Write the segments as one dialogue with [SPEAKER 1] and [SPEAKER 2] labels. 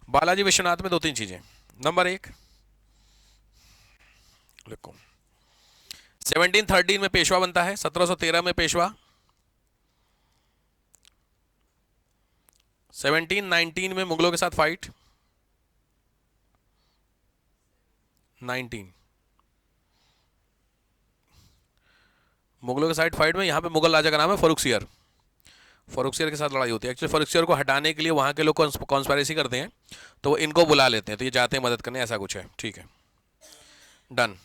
[SPEAKER 1] बालाजी विश्वनाथ में दो तीन चीजें। नंबर एक, लिखो 1713 में पेशवा बनता है, 1713 में पेशवा, 1719 में मुगलों के साथ फाइट, 19 मुगलों के साथ फाइट में, यहां पे मुगल राजा का नाम है फरुखसियर। फरुखसियर के साथ लड़ाई होती है। एक्चुअली फरुखसियर को हटाने के लिए वहां के लोग कॉन्स्पिरेसी करते हैं, तो वो इनको बुला लेते हैं, तो ये जाते हैं मदद करने, ऐसा कुछ है। ठीक है, डन।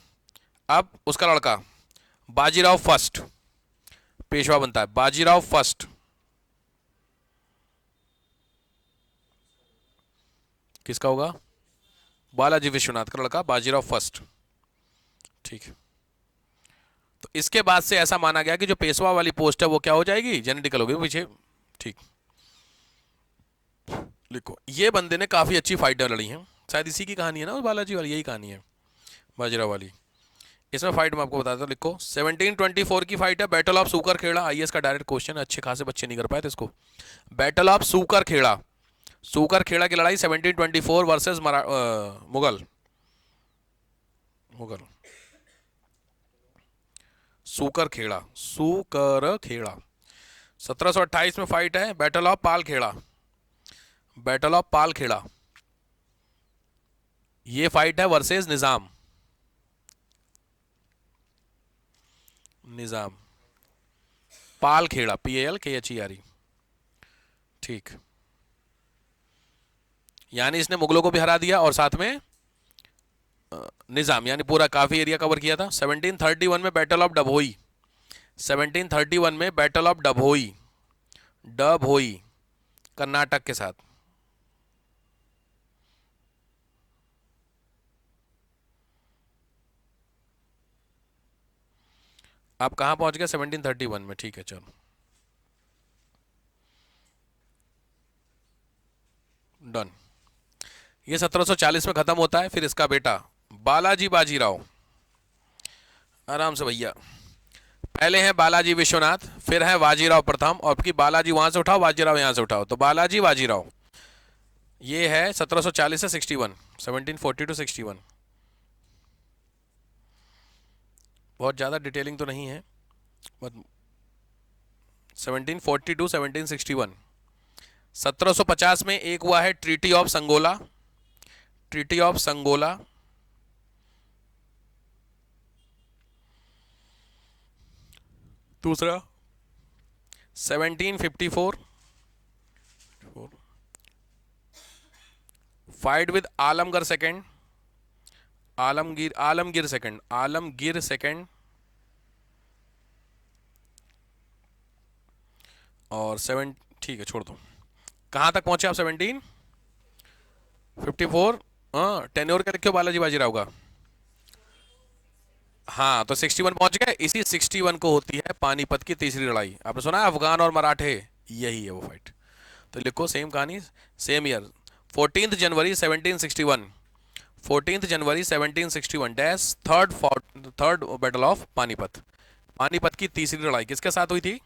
[SPEAKER 1] अब उसका लड़का बाजीराव फर्स्ट पेशवा बनता है। बाजीराव फर्स्ट किसका होगा? बालाजी विश्वनाथ का लड़का बाजीराव फर्स्ट। ठीक है, तो इसके बाद से ऐसा माना गया कि जो पेशवा वाली पोस्ट है वो क्या हो जाएगी, जेनेटिकल होगी पीछे। ठीक, लिखो ये बंदे ने काफी अच्छी फाइटर लड़ी हैं, शायद इसी की कहानी है ना, बालाजी वाली यही कहानी है बाजीराव वाली। इसमें फाइट मैं आपको बताता हूँ, लिखो 1724 की फाइट है, battle of Sukar Khera. IAS का डायरेक्ट क्वेश्चन है, अच्छे खासे बच्चे नहीं कर पाए थे इसको। बैटल ऑफ सूकर खेड़ा, सूकर खेड़ा की लड़ाई 1724 वर्सेस मुगल। मुगल सूकर खेड़ा, सूकर खेड़ा 1728 में फाइट है, battle of Pal Khera. Battle of Pal Khera ये फाइट है वर्सेस निजाम। निजाम पाल खेड़ा, PALKHERE। ठीक, यानी इसने मुगलों को भी हरा दिया और साथ में निजाम, यानी पूरा काफी एरिया कवर किया था। 1731 में बैटल ऑफ डभोई, 1731 में बैटल ऑफ डभोई, डभोई कर्नाटक के साथ। आप कहां पहुंच गए? 1731 में। ठीक है, चलो डन। ये 1740 में खत्म होता है। फिर इसका बेटा बालाजी बाजीराव, आराम से भैया, पहले हैं बालाजी विश्वनाथ, फिर है बाजीराव प्रथम, और फिर बालाजी वहां से उठाओ, बाजीराव यहां से उठाओ, तो बालाजी बाजीराव ये है 1740 से 61, 1740 टू 61। बहुत ज़्यादा डिटेलिंग तो नहीं है, बट 1740 टू 1761। 1750 में एक हुआ है treaty of Sangola, treaty of Sangola. दूसरा 1754 fight with Alamgir second, Alamgir second, Alamgir second. और सेवन, ठीक है छोड़ दो। कहां तक पहुंचे आप? 1754। हाँ, टेन्योर का लिखे बालाजी बाजीराव का। हाँ, तो 61 पहुंच गए। इसी 61 को होती है पानीपत की तीसरी लड़ाई। आपने सुना है अफगान और मराठे, यही है वो फाइट। तो लिखो सेम कहानी, सेम ईयर, 14 जनवरी 1761, 14 जनवरी 1761 dash third battle of Panipat. Panipat की तीसरी लड़ाई किसके साथ हुई थी?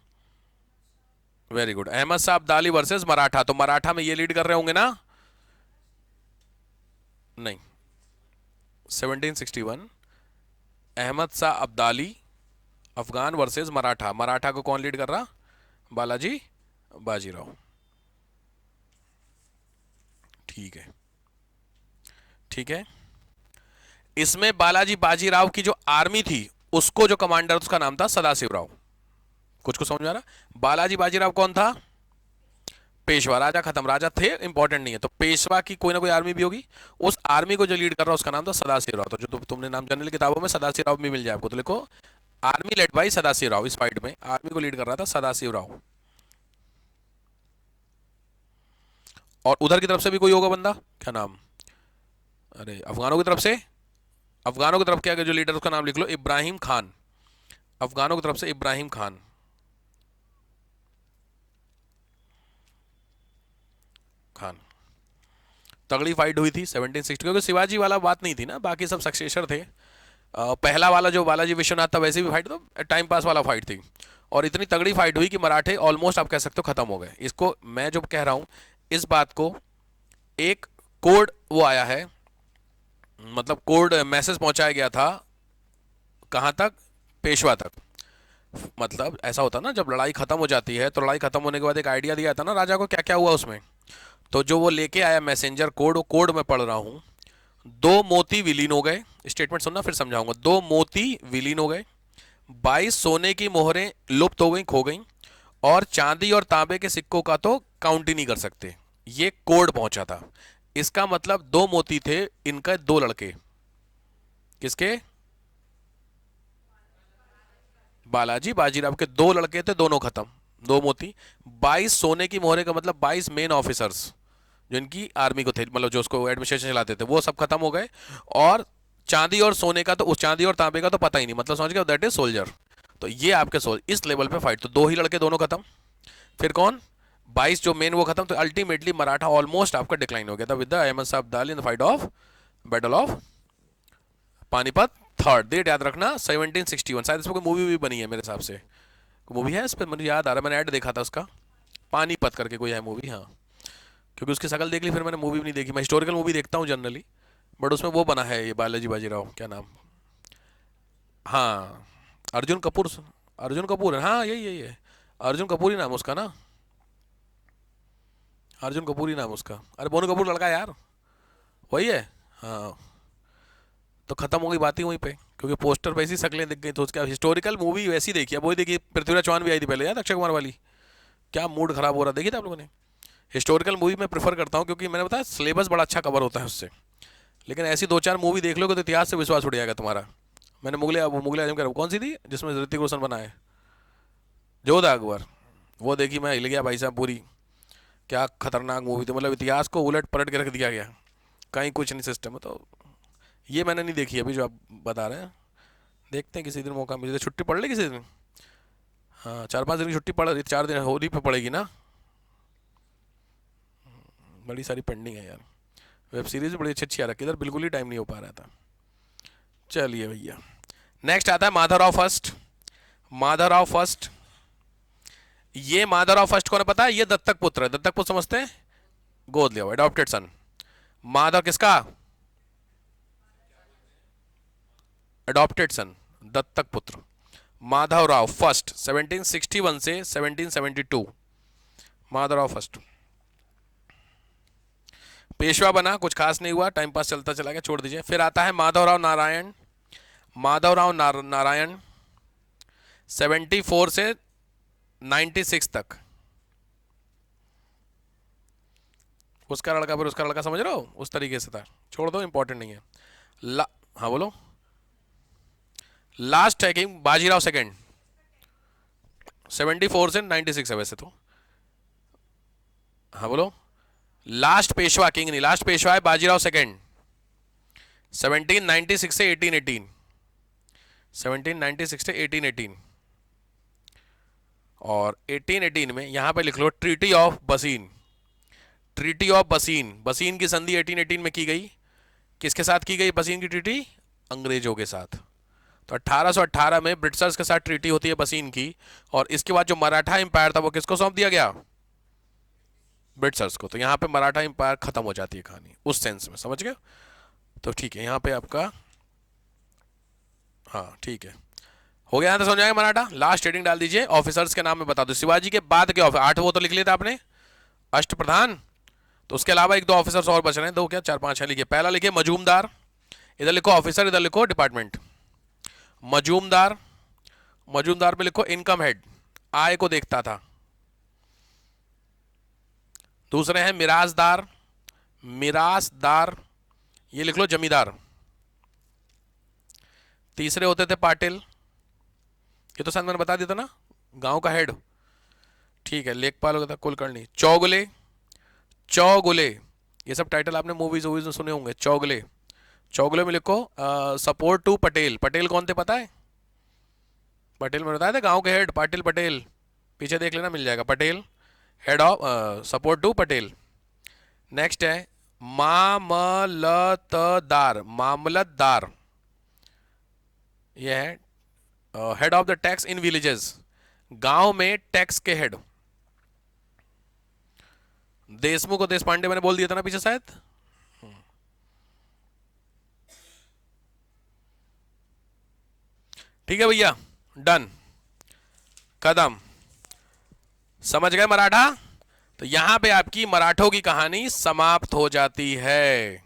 [SPEAKER 1] Very good, Ahmad Shah Abdali versus Maratha. तो मराठा में ये लीड कर रहे होंगे ना? नहीं, 1761 अहमद शाह अब्दाली अफगान वर्सेस मराठा। मराठा को कौन लीड कर रहा? बालाजी बाजीराव। ठीक है, ठीक है। इसमें बालाजी बाजीराव की जो आर्मी थी, उसको जो कमांडर, उसका नाम था सदाशिवराव। कुछ को समझ में आ रहा? बालाजी बाजीराव कौन था? पेशवा। राजा खत्म, राजा थे, इंपॉर्टेंट नहीं है। तो पेशवा की कोई ना कोई आर्मी भी होगी, उस आर्मी को जो लीड कर रहा है उसका नाम था सदाशिवराव। तो जो तुमने नाम जनरल किताबों में सदाशिवराव भी मिल जाए आपको, तो लिखो आर्मी लेड बाई सदाशिवराव। इस फाइट में आर्मी को लीड कर रहा था सदाशिवराव। और उधर की तरफ से भी कोई होगा बंदा, क्या नाम, अरे अफगानों की तरफ से, अफगानों की तरफ क्या जो लीडर, उसका नाम लिख लो, इब्राहिम खान। अफगानों की तरफ से इब्राहिम खान, खान। तगड़ी फाइट हुई थी 1760, क्योंकि शिवाजी वाला बात नहीं थी ना, बाकी सब सक्सेसर थे। पहला वाला जो बालाजी विश्वनाथ था, वैसे भी फाइट तो टाइम पास वाला फाइट थी। और इतनी तगड़ी फाइट हुई कि मराठे ऑलमोस्ट आप कह सकते हो खत्म हो गए। इसको मैं जो कह रहा हूं, इस बात को एक कोड वो आया है, मतलब कोड मैसेज पहुंचाया गया था कहां तक, पेशवा तक। मतलब ऐसा होता ना, जब लड़ाई खत्म हो जाती है तो लड़ाई खत्म होने के बाद एक आइडिया दिया था ना राजा को क्या क्या हुआ उसमें। तो जो वो लेके आया मैसेंजर कोड, वो कोड मैं पढ़ रहा हूं। दो मोती विलीन हो गए, स्टेटमेंट सुनना फिर समझाऊंगा। दो मोती विलीन हो गए, 22 सोने की मोहरें लुप्त हो गई, खो गई, और चांदी और तांबे के सिक्कों का तो काउंट ही नहीं कर सकते। ये कोड पहुंचा था। इसका मतलब दो मोती थे, इनका दो लड़के, किसके, बालाजी बाजीराव के दो लड़के थे, दोनों खत्म, दो मोती। 22 सोने की मोहरें का मतलब 22 मेन ऑफिसर्स जो इनकी आर्मी को थे, मतलब जो उसको एडमिनिस्ट्रेशन चलाते थे, वो सब खत्म हो गए। और चांदी और सोने का तो, उस चांदी और तांबे का तो पता ही नहीं, मतलब समझ गए, दैट इज सोल्जर। तो ये आपके इस लेवल पे फाइट, तो दो ही लड़के दोनों खत्म। फिर कौन, 22 जो मेन वो खत्म। तो अल्टीमेटली मराठा ऑलमोस्ट आपका डिक्लाइन हो गया था with the Ahmad Sahab Dali in the fight of battle of Panipat. Third date याद रखना 1761। शायद इस पर कोई मूवी भी बनी है मेरे हिसाब से, कोई मूवी है इस पर, मुझे याद आ रहा है, मैंने ऐड देखा था उसका, पानीपत करके कोई है मूवी, हाँ। क्योंकि उसकी शक्ल देख ली, फिर मैंने मूवी भी नहीं देखी। मैं हिस्टोरिकल मूवी देखता हूँ जनरली, बट उसमें वो बना है ये बालाजी बाजीराव, क्या नाम, हाँ, अर्जुन कपूर। अर्जुन कपूर है, हाँ यही यही है, अर्जुन कपूर ही नाम उसका ना, अर्जुन कपूर ही नाम उसका। अरे बोनू कपूर लड़का है यार, वही है, हाँ। तो खत्म हो गई बात ही वहीं पे, क्योंकि पोस्टर पे ऐसी शक्लें दिख गई, तो उसका हिस्टोरिकल मूवी वैसी देखी है, वही देखी। पृथ्वीराज चौहान भी आई थी पहले यार, अक्षय कुमार वाली, क्या मूड खराब हो रहा, देखी था आप लोगों ने। हिस्टोरिकल मूवी मैं प्रेफर करता हूँ, क्योंकि मैंने बताया सिलेबस बड़ा अच्छा कवर होता है उससे। लेकिन ऐसी दो चार मूवी देख लोगे तो इतिहास से विश्वास उठ जाएगा तुम्हारा। मैंने मुगले आजम कह, कौन सी थी जिसमें ऋतिक रोशन बना है, जोधा अकबर, वो देखी, मैं हिल गया भाई साहब पूरी। क्या खतरनाक मूवी थी, मतलब इतिहास को उलट पलट के रख दिया गया, कहीं कुछ नहीं सिस्टम है। तो ये मैंने नहीं देखी अभी जो आप बता रहे हैं, देखते हैं किसी दिन मौका मिले तो, छुट्टी पड़ ले किसी दिन। हाँ 4-5 दिन की छुट्टी पड़ रही, 4 दिन होली पे पड़ेगी ना, बड़ी सारी पेंडिंग है यार। वेब सीरीज भी बड़ी अच्छी अच्छी आ रखी है, इधर बिल्कुल ही टाइम नहीं हो पा रहा था। चलिए भैया, नेक्स्ट आता है माधवराव फर्स्ट। माधवराव फर्स्ट, ये माधवराव फर्स्ट कौन है पता है, ये दत्तक पुत्र है। दत्तक पुत्र समझते हैं, गोद लिया हुआ, अडॉप्टेड सन। माधव किसका, अडॉप्टेड सन, दत्तक पुत्र। माधवराव फर्स्ट 1761 से 1772, माधवराव फर्स्ट। पेशवा बना, कुछ खास नहीं हुआ, टाइम पास चलता चला गया, छोड़ दीजिए। फिर आता है माधवराव नारायण। माधवराव नारायण 74 से 96 तक, उसका लड़का, फिर उसका लड़का, समझ रहे हो, उस तरीके से था, छोड़ दो, इंपॉर्टेंट नहीं है। हाँ बोलो, लास्ट है किंग बाजीराव सेकंड, 74 से 96 है वैसे तो। हाँ बोलो, लास्ट पेशवा, किंग नहीं, लास्ट पेशवा है बाजीराव सेकंड, 1796 से 1818, 1796 से 1818। और 1818 में यहां पे लिख लो ट्रीटी ऑफ बसीन। ट्रीटी ऑफ बसीन, बसीन की संधि 1818 में की गई, किसके साथ की गई बसीन की ट्रीटी, अंग्रेजों के साथ। तो 1818 में ब्रिटिशर्स के साथ ट्रीटी होती है बसीन की, और इसके बाद जो मराठा एम्पायर था वो किसको सौंप दिया गया, ब्रिटिशर्स को। तो यहाँ पे मराठा एम्पायर खत्म हो जाती है कहानी उस सेंस में, समझ गए। तो ठीक है, यहाँ पे आपका, हाँ ठीक है, हो गया, यहाँ तो समझ आएगा मराठा। लास्ट हेडिंग डाल दीजिए, ऑफिसर्स के नाम में बता दो, शिवाजी के बाद के ऑफिसर 8 वो तो लिख लिया था आपने, अष्ट प्रधान। तो उसके अलावा एक दो ऑफिसर्स और बच रहे हैं, दो क्या 4-5 है, लिखिए। पहला लिखिए मजूमदार, इधर लिखो ऑफिसर, इधर लिखो डिपार्टमेंट। मजूमदार, मजूमदार में लिखो इनकम हेड, आय को देखता था। दूसरे हैं मिरासदार, मिरासदार ये लिख लो जमींदार। तीसरे होते थे पाटिल, ये तो शायद मैंने बता दिया था ना, गांव का हेड, ठीक है, लेखपाल होता था, कुलकर्णी। चौगुले, चौगुले ये सब टाइटल आपने मूवीज वूवीज में सुने होंगे। चौगुले, चौगुले में लिखो सपोर्ट टू पटेल। पटेल कौन थे पता है, पटेल में बताया था, गांव के हेड पाटिल पटेल, पीछे देख लेना मिल जाएगा, Patel head of support to Patel. Next है मामलतदार, मामलतदार ये है head of the tax in villages, गांव में टैक्स के हेड। देशमुख और देशपांडे मैंने बोल दिया था ना पीछे शायद, ठीक है भैया, डन। कदम, समझ गए मराठा? तो यहां पे आपकी मराठों की कहानी समाप्त हो जाती है।